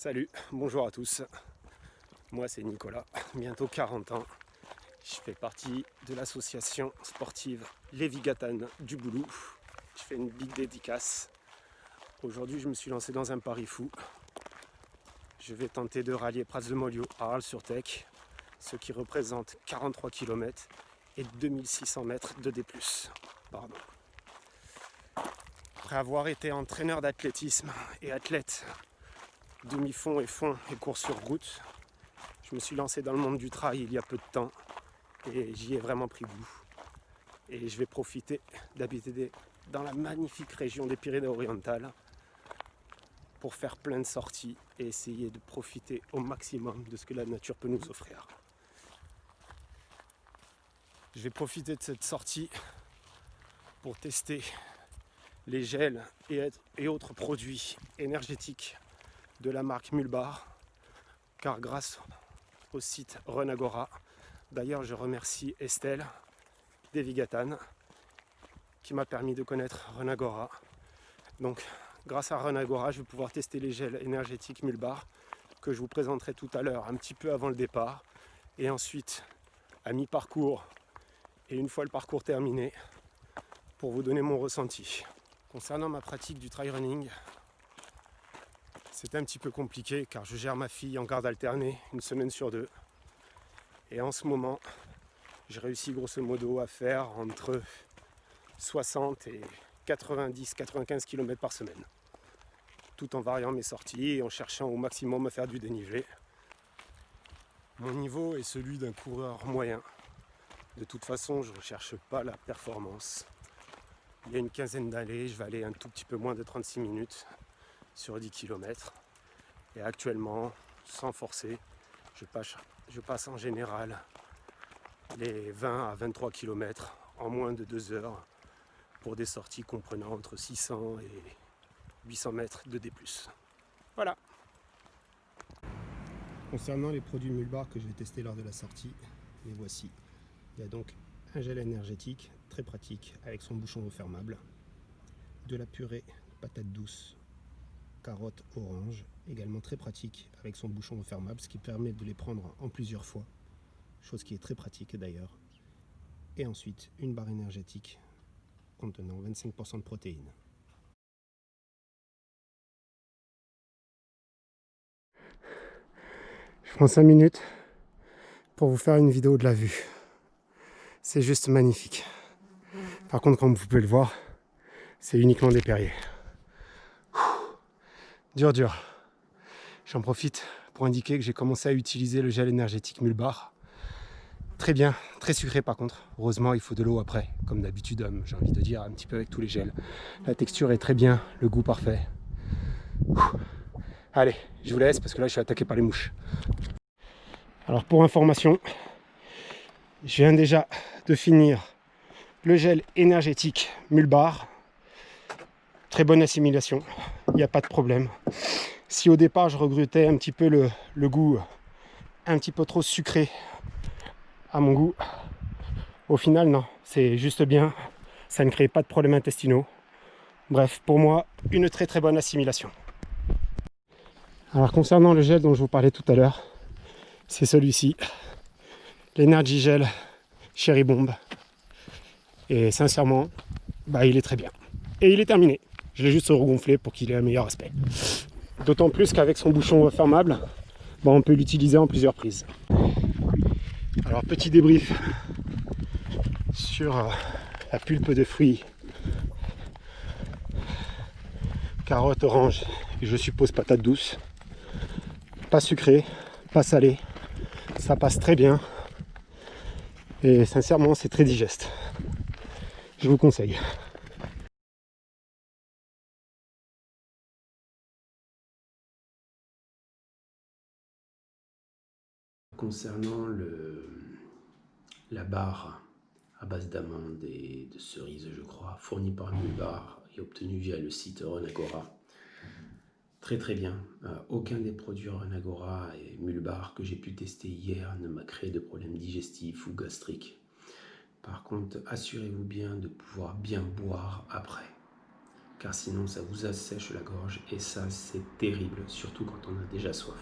Salut, bonjour à tous. Moi c'est Nicolas, bientôt 40 ans. Je fais partie de l'association sportive Lévigatane du Boulou. Je fais une big dédicace. Aujourd'hui je me suis lancé dans un pari fou. Je vais tenter de rallier Prats-de-Mollio à Arles-sur-Tech, ce qui représente 43 km et 2600 mètres de D+. Pardon. Après avoir été entraîneur d'athlétisme et athlète demi-fond et fond et course sur route, je me suis lancé dans le monde du trail il y a peu de temps et j'y ai vraiment pris goût. Et je vais profiter d'habiter dans la magnifique région des Pyrénées-Orientales pour faire plein de sorties et essayer de profiter au maximum de ce que la nature peut nous offrir. Je vais profiter de cette sortie pour tester les gels et autres produits énergétiques de la marque Mulbar, car grâce au site Runagora, d'ailleurs je remercie Estelle Lévigatane qui m'a permis de connaître Runagora. Donc grâce à Runagora, je vais pouvoir tester les gels énergétiques Mulbar que je vous présenterai tout à l'heure un petit peu avant le départ, et ensuite à mi-parcours et une fois le parcours terminé pour vous donner mon ressenti. Concernant ma pratique du trail running, c'est un petit peu compliqué car je gère ma fille en garde alternée une semaine sur deux. Et en ce moment, j'ai réussi grosso modo à faire entre 60 et 90-95 km par semaine, tout en variant mes sorties et en cherchant au maximum à faire du dénivelé. Mon niveau est celui d'un coureur moyen. De toute façon, je ne recherche pas la performance. Il y a une quinzaine d'années, je vais aller un tout petit peu moins de 36 minutes sur 10 km. Et actuellement, sans forcer, je passe en général les 20 à 23 km en moins de 2 heures pour des sorties comprenant entre 600 et 800 mètres de D+. Voilà. Concernant les produits Mulbar que je vais tester lors de la sortie, les voici. Il y a donc un gel énergétique très pratique avec son bouchon refermable, de la purée patate douce, carotte orange, également très pratique avec son bouchon refermable, ce qui permet de les prendre en plusieurs fois, chose qui est très pratique d'ailleurs. Et ensuite une barre énergétique contenant 25% de protéines. Je prends 5 minutes pour vous faire une vidéo de la vue. C'est juste magnifique. Par contre, comme vous pouvez le voir, c'est uniquement des perriers. Dur. J'en profite pour indiquer que j'ai commencé à utiliser le gel énergétique Mulbar. Très bien, très sucré par contre. Heureusement, il faut de l'eau après, comme d'habitude, j'ai envie de dire, un petit peu avec tous les gels. La texture est très bien, le goût parfait. Allez, je vous laisse parce que là, je suis attaqué par les mouches. Alors pour information, je viens déjà de finir le gel énergétique Mulbar. Très bonne assimilation, il n'y a pas de problème. Si au départ je regrettais un petit peu le goût un petit peu trop sucré à mon goût, au final non, c'est juste bien, ça ne crée pas de problèmes intestinaux. Bref, pour moi, une très bonne assimilation. Alors concernant le gel dont je vous parlais tout à l'heure, c'est celui-ci, l'Energy Gel Cherry Bomb. Et sincèrement, il est très bien. Et il est terminé. Je l'ai juste regonflé pour qu'il ait un meilleur aspect. D'autant plus qu'avec son bouchon refermable, on peut l'utiliser en plusieurs prises. Alors petit débrief sur la pulpe de fruits, carotte, orange et je suppose patate douce. Pas sucré, pas salé, ça passe très bien et sincèrement c'est très digeste. Je vous conseille. Concernant la barre à base d'amandes et de cerises, je crois, fournie par Mulbar et obtenue via le site Runagora. Très bien. Aucun des produits Runagora et Mulbar que j'ai pu tester hier ne m'a créé de problème digestif ou gastrique. Par contre, assurez-vous bien de pouvoir bien boire après. car sinon ça vous assèche la gorge et ça c'est terrible, surtout quand on a déjà soif.